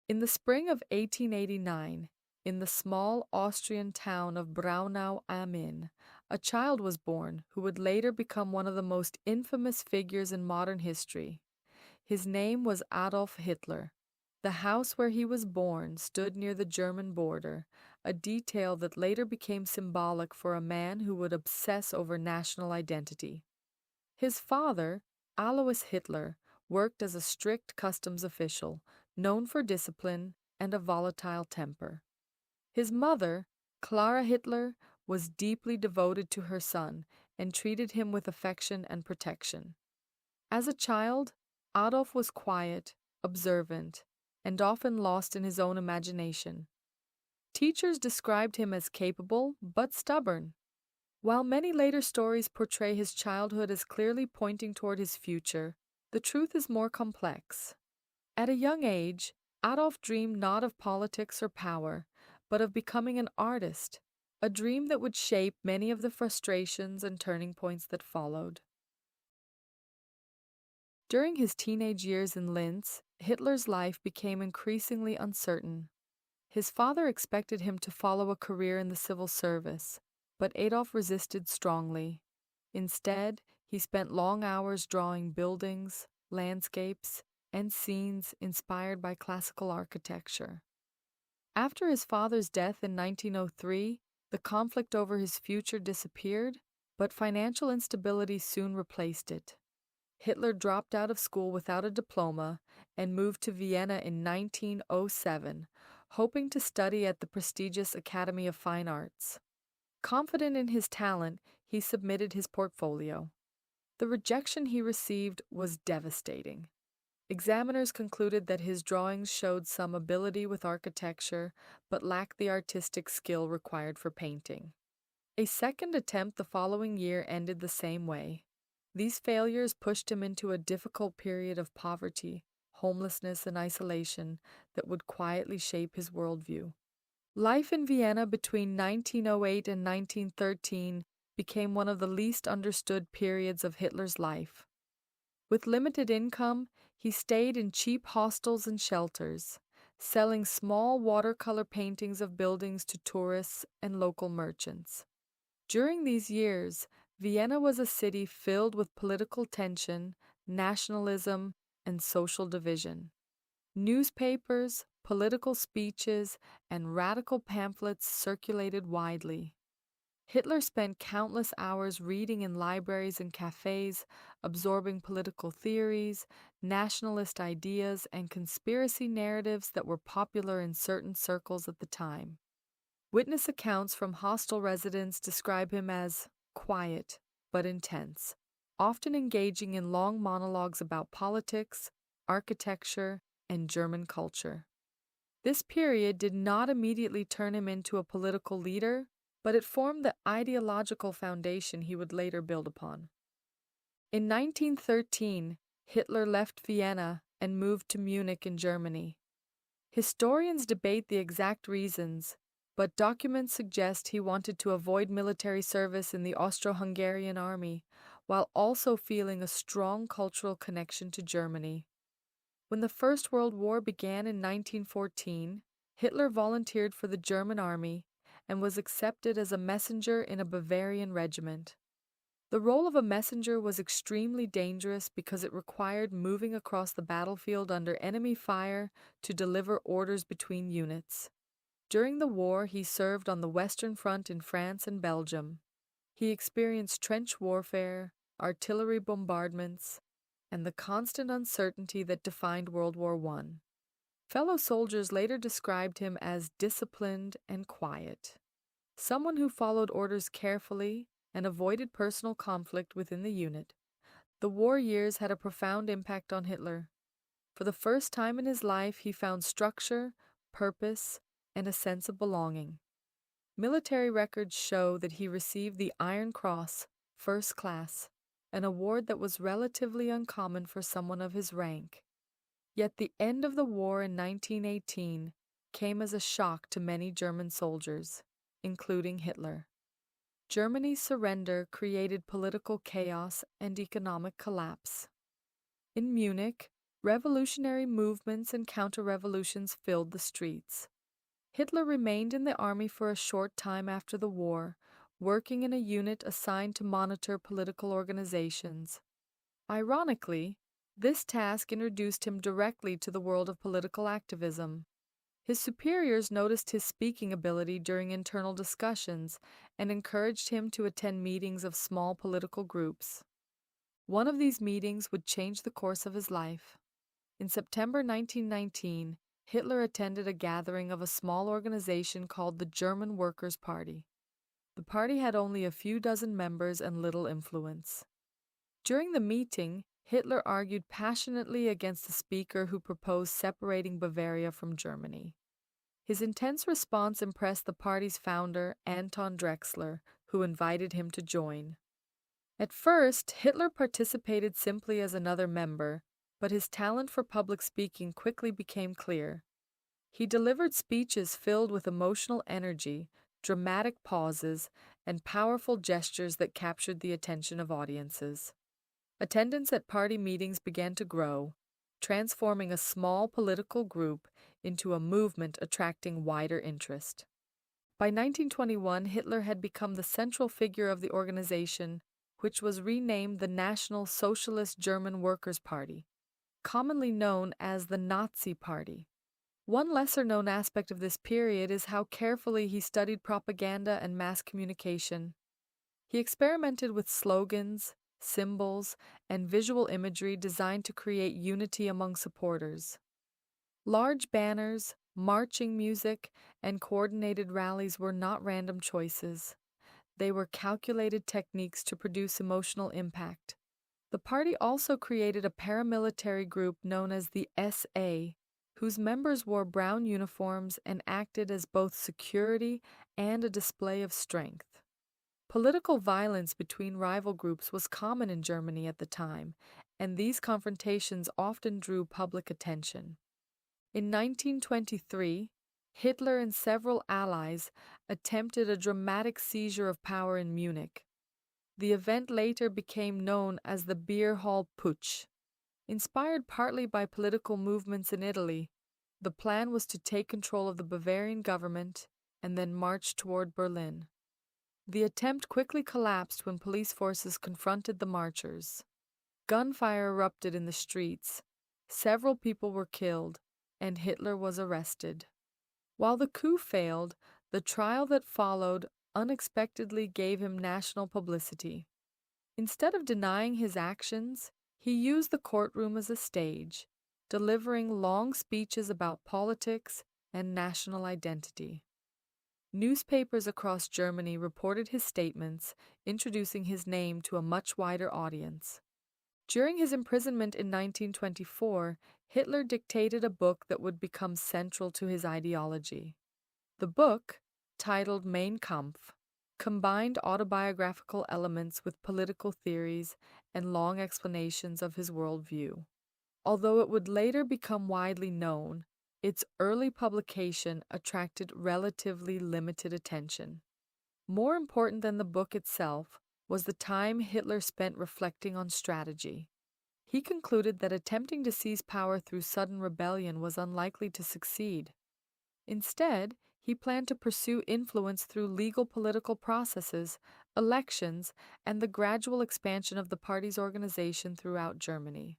In the spring of 1889, in the small Austrian town of Braunau am Inn, a child was born who would later become one of the most infamous figures in modern history. His name was Adolf Hitler. The house where he was born stood near the German border, a detail that later became symbolic for a man who would obsess over national identity. His father, Alois Hitler, worked as a strict customs official, known for discipline and a volatile temper. His mother, Clara Hitler, was deeply devoted to her son and treated him with affection and protection. As a child, Adolf was quiet, observant, and often lost in his own imagination. Teachers described him as capable but stubborn. While many later stories portray his childhood as clearly pointing toward his future, the truth is more complex. At a young age, Adolf dreamed not of politics or power, but of becoming an artist, a dream that would shape many of the frustrations and turning points that followed. During his teenage years in Linz, Hitler's life became increasingly uncertain. His father expected him to follow a career in the civil service, but Adolf resisted strongly. Instead, he spent long hours drawing buildings, landscapes, and scenes inspired by classical architecture. After his father's death in 1903, the conflict over his future disappeared, but financial instability soon replaced it. Hitler dropped out of school without a diploma and moved to Vienna in 1907, hoping to study at the prestigious Academy of Fine Arts. Confident in his talent, he submitted his portfolio. The rejection he received was devastating. Examiners concluded that his drawings showed some ability with architecture, but lacked the artistic skill required for painting. A second attempt the following year ended the same way. These failures pushed him into a difficult period of poverty, homelessness, and isolation that would quietly shape his worldview. Life in Vienna between 1908 and 1913 became one of the least understood periods of Hitler's life. With limited income, he stayed in cheap hostels and shelters, selling small watercolor paintings of buildings to tourists and local merchants. During these years, Vienna was a city filled with political tension, nationalism, and social division. Newspapers, political speeches, and radical pamphlets circulated widely. Hitler spent countless hours reading in libraries and cafes, absorbing political theories, nationalist ideas, and conspiracy narratives that were popular in certain circles at the time. Witness accounts from hostel residents describe him as quiet but intense, often engaging in long monologues about politics, architecture, and German culture. This period did not immediately turn him into a political leader, but it formed the ideological foundation he would later build upon. In 1913, Hitler left Vienna and moved to Munich in Germany. Historians debate the exact reasons, but documents suggest he wanted to avoid military service in the Austro-Hungarian army, while also feeling a strong cultural connection to Germany. When the First World War began in 1914, Hitler volunteered for the German army and was accepted as a messenger in a Bavarian regiment. The role of a messenger was extremely dangerous because it required moving across the battlefield under enemy fire to deliver orders between units. During the war, he served on the Western Front in France and Belgium. He experienced trench warfare, artillery bombardments, and the constant uncertainty that defined World War I. Fellow soldiers later described him as disciplined and quiet, someone who followed orders carefully and avoided personal conflict within the unit. The war years had a profound impact on Hitler. For the first time in his life, he found structure, purpose, and a sense of belonging. Military records show that he received the Iron Cross, First Class, an award that was relatively uncommon for someone of his rank. Yet the end of the war in 1918 came as a shock to many German soldiers, including Hitler. Germany's surrender created political chaos and economic collapse. In Munich, Revolutionary movements and counter-revolutions filled the streets. Hitler remained in the army for a short time after the war, working in a unit assigned to monitor political organizations. Ironically, this task introduced him directly to the world of political activism. His superiors noticed his speaking ability during internal discussions and encouraged him to attend meetings of small political groups. One of these meetings would change the course of his life. In September 1919, Hitler attended a gathering of a small organization called the German Workers' Party. The party had only a few dozen members and little influence. During the meeting, Hitler argued passionately against the speaker who proposed separating Bavaria from Germany. His intense response impressed the party's founder, Anton Drexler, who invited him to join. At first, Hitler participated simply as another member, but his talent for public speaking quickly became clear. He delivered speeches filled with emotional energy, dramatic pauses, and powerful gestures that captured the attention of audiences. Attendance at party meetings began to grow, transforming a small political group into a movement attracting wider interest. By 1921, Hitler had become the central figure of the organization, which was renamed the National Socialist German Workers' Party, commonly known as the Nazi Party. One lesser-known aspect of this period is how carefully he studied propaganda and mass communication. He experimented with slogans, symbols, and visual imagery designed to create unity among supporters. Large banners, marching music, and coordinated rallies were not random choices. They were calculated techniques to produce emotional impact. The party also created a paramilitary group known as the SA, whose members wore brown uniforms and acted as both security and a display of strength. Political violence between rival groups was common in Germany at the time, and these confrontations often drew public attention. In 1923, Hitler and several allies attempted a dramatic seizure of power in Munich. The event later became known as the Beer Hall Putsch. Inspired partly by political movements in Italy, the plan was to take control of the Bavarian government and then march toward Berlin. The attempt quickly collapsed when police forces confronted the marchers. Gunfire erupted in the streets, several people were killed, and Hitler was arrested. While the coup failed, the trial that followed unexpectedly gave him national publicity. Instead of denying his actions, he used the courtroom as a stage, delivering long speeches about politics and national identity. Newspapers across Germany reported his statements, introducing his name to a much wider audience. During his imprisonment in 1924, Hitler dictated a book that would become central to his ideology. The book, titled Mein Kampf, combined autobiographical elements with political theories and long explanations of his worldview. Although it would later become widely known, its early publication attracted relatively limited attention. More important than the book itself was the time Hitler spent reflecting on strategy. He concluded that attempting to seize power through sudden rebellion was unlikely to succeed. Instead, he planned to pursue influence through legal political processes, elections, and the gradual expansion of the party's organization throughout Germany.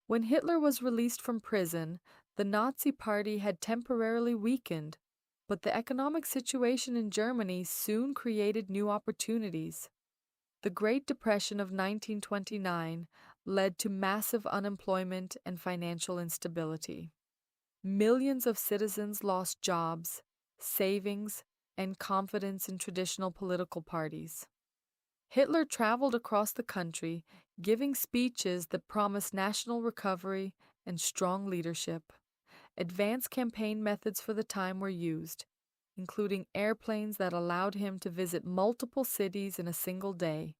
When Hitler was released from prison, the Nazi Party had temporarily weakened, but the economic situation in Germany soon created new opportunities. The Great Depression of 1929 led to massive unemployment and financial instability. Millions of citizens lost jobs, savings, and confidence in traditional political parties. Hitler traveled across the country, giving speeches that promised national recovery and strong leadership. Advanced campaign methods for the time were used, including airplanes that allowed him to visit multiple cities in a single day.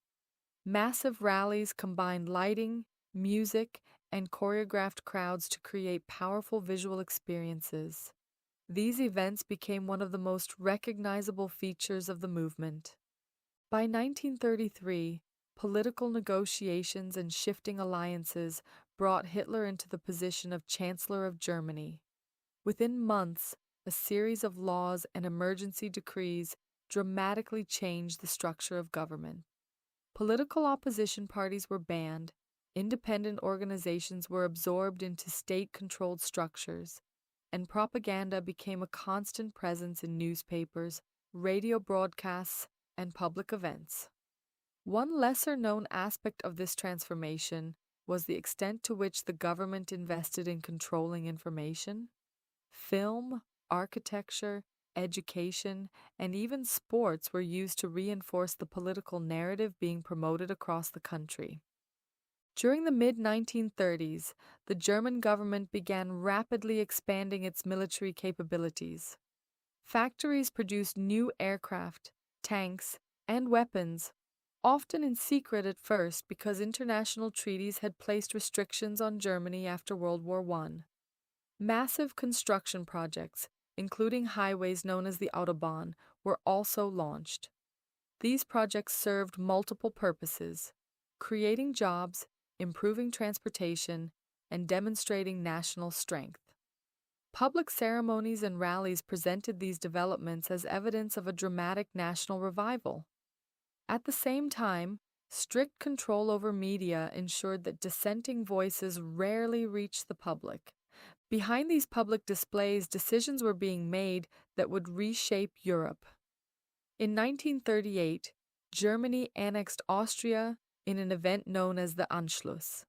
Massive rallies combined lighting, music, and choreographed crowds to create powerful visual experiences. These events became one of the most recognizable features of the movement. By 1933, political negotiations and shifting alliances brought Hitler into the position of Chancellor of Germany. Within months, a series of laws and emergency decrees dramatically changed the structure of government. Political opposition parties were banned, independent organizations were absorbed into state-controlled structures, and propaganda became a constant presence in newspapers, radio broadcasts, and public events. One lesser-known aspect of this transformation was the extent to which the government invested in controlling information. Film, architecture, education, and even sports were used to reinforce the political narrative being promoted across the country. During the mid-1930s, the German government began rapidly expanding its military capabilities. Factories produced new aircraft, tanks, and weapons, often in secret at first because international treaties had placed restrictions on Germany after World War I. Massive construction projects, including highways known as the Autobahn, were also launched. These projects served multiple purposes: creating jobs, improving transportation, and demonstrating national strength. Public ceremonies and rallies presented these developments as evidence of a dramatic national revival. At the same time, strict control over media ensured that dissenting voices rarely reached the public. Behind these public displays, decisions were being made that would reshape Europe. In 1938, Germany annexed Austria in an event known as the Anschluss.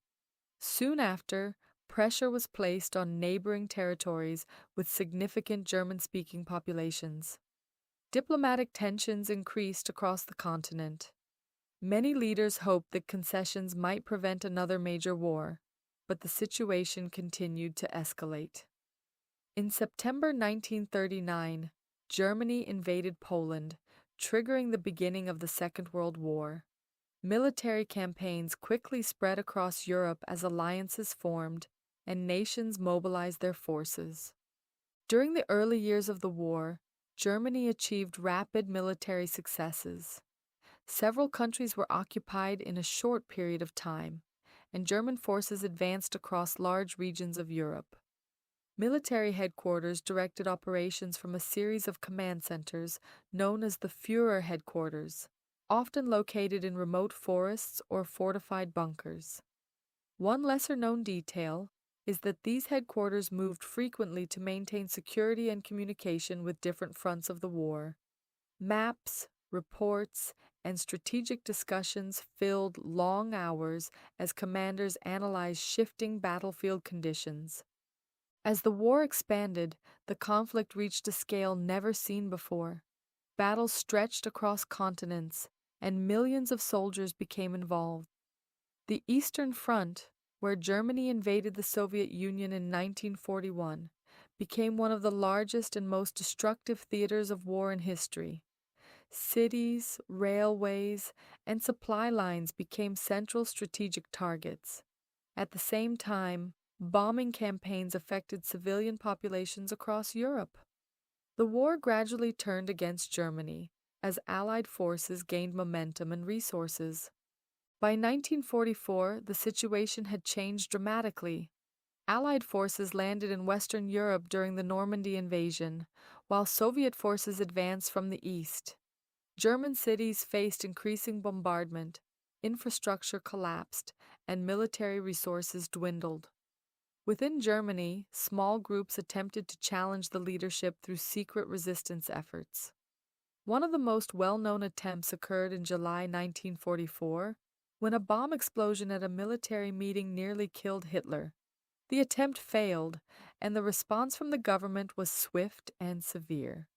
Soon after, pressure was placed on neighboring territories with significant German-speaking populations. Diplomatic tensions increased across the continent. Many leaders hoped that concessions might prevent another major war, but the situation continued to escalate. In September 1939, Germany invaded Poland, triggering the beginning of the Second World War. Military campaigns quickly spread across Europe as alliances formed and nations mobilized their forces. During the early years of the war, Germany achieved rapid military successes. Several countries were occupied in a short period of time, and German forces advanced across large regions of Europe. Military headquarters directed operations from a series of command centers known as the Führer headquarters, often located in remote forests or fortified bunkers. One lesser-known detail is that these headquarters moved frequently to maintain security and communication with different fronts of the war. Maps, reports, and strategic discussions filled long hours as commanders analyzed shifting battlefield conditions. As the war expanded, the conflict reached a scale never seen before. Battles stretched across continents, and millions of soldiers became involved. The Eastern Front, where Germany invaded the Soviet Union in 1941, became one of the largest and most destructive theaters of war in history. Cities, railways, and supply lines became central strategic targets. At the same time, bombing campaigns affected civilian populations across Europe. The war gradually turned against Germany as Allied forces gained momentum and resources. By 1944, the situation had changed dramatically. Allied forces landed in Western Europe during the Normandy invasion, while Soviet forces advanced from the east. German cities faced increasing bombardment, infrastructure collapsed, and military resources dwindled. Within Germany, small groups attempted to challenge the leadership through secret resistance efforts. One of the most well-known attempts occurred in July 1944, when a bomb explosion at a military meeting nearly killed Hitler. The attempt failed, and the response from the government was swift and severe.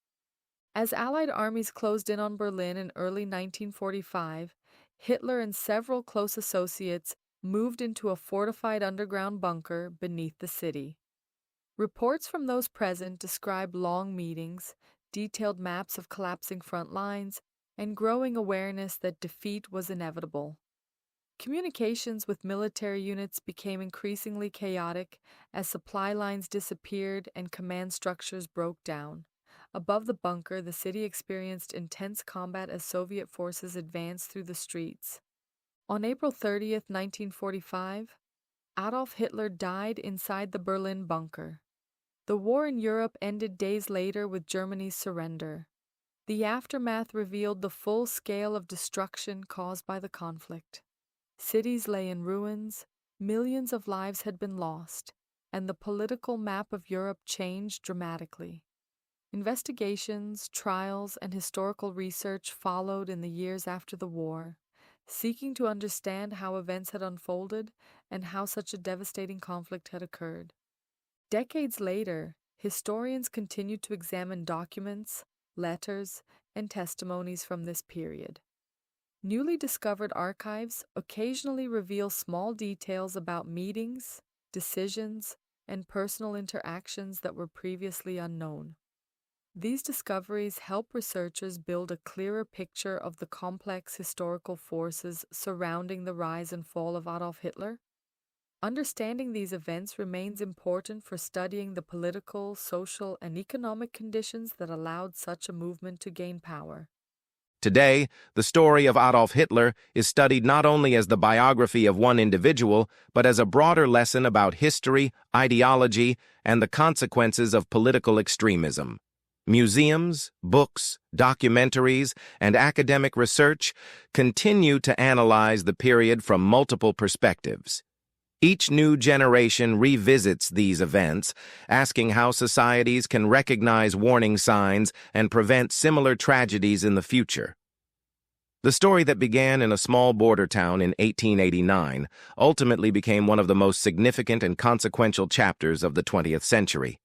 As Allied armies closed in on Berlin in early 1945, Hitler and several close associates moved into a fortified underground bunker beneath the city. Reports from those present describe long meetings, detailed maps of collapsing front lines, and growing awareness that defeat was inevitable. Communications with military units became increasingly chaotic as supply lines disappeared and command structures broke down. Above the bunker, the city experienced intense combat as Soviet forces advanced through the streets. On April 30, 1945, Adolf Hitler died inside the Berlin bunker. The war in Europe ended days later with Germany's surrender. The aftermath revealed the full scale of destruction caused by the conflict. Cities lay in ruins, millions of lives had been lost, and the political map of Europe changed dramatically. Investigations, trials, and historical research followed in the years after the war, seeking to understand how events had unfolded and how such a devastating conflict had occurred. Decades later, historians continued to examine documents, letters, and testimonies from this period. Newly discovered archives occasionally reveal small details about meetings, decisions, and personal interactions that were previously unknown. These discoveries help researchers build a clearer picture of the complex historical forces surrounding the rise and fall of Adolf Hitler. Understanding these events remains important for studying the political, social, and economic conditions that allowed such a movement to gain power. Today, the story of Adolf Hitler is studied not only as the biography of one individual, but as a broader lesson about history, ideology, and the consequences of political extremism. Museums, books, documentaries, and academic research continue to analyze the period from multiple perspectives. Each new generation revisits these events, asking how societies can recognize warning signs and prevent similar tragedies in the future. The story that began in a small border town in 1889 ultimately became one of the most significant and consequential chapters of the 20th century.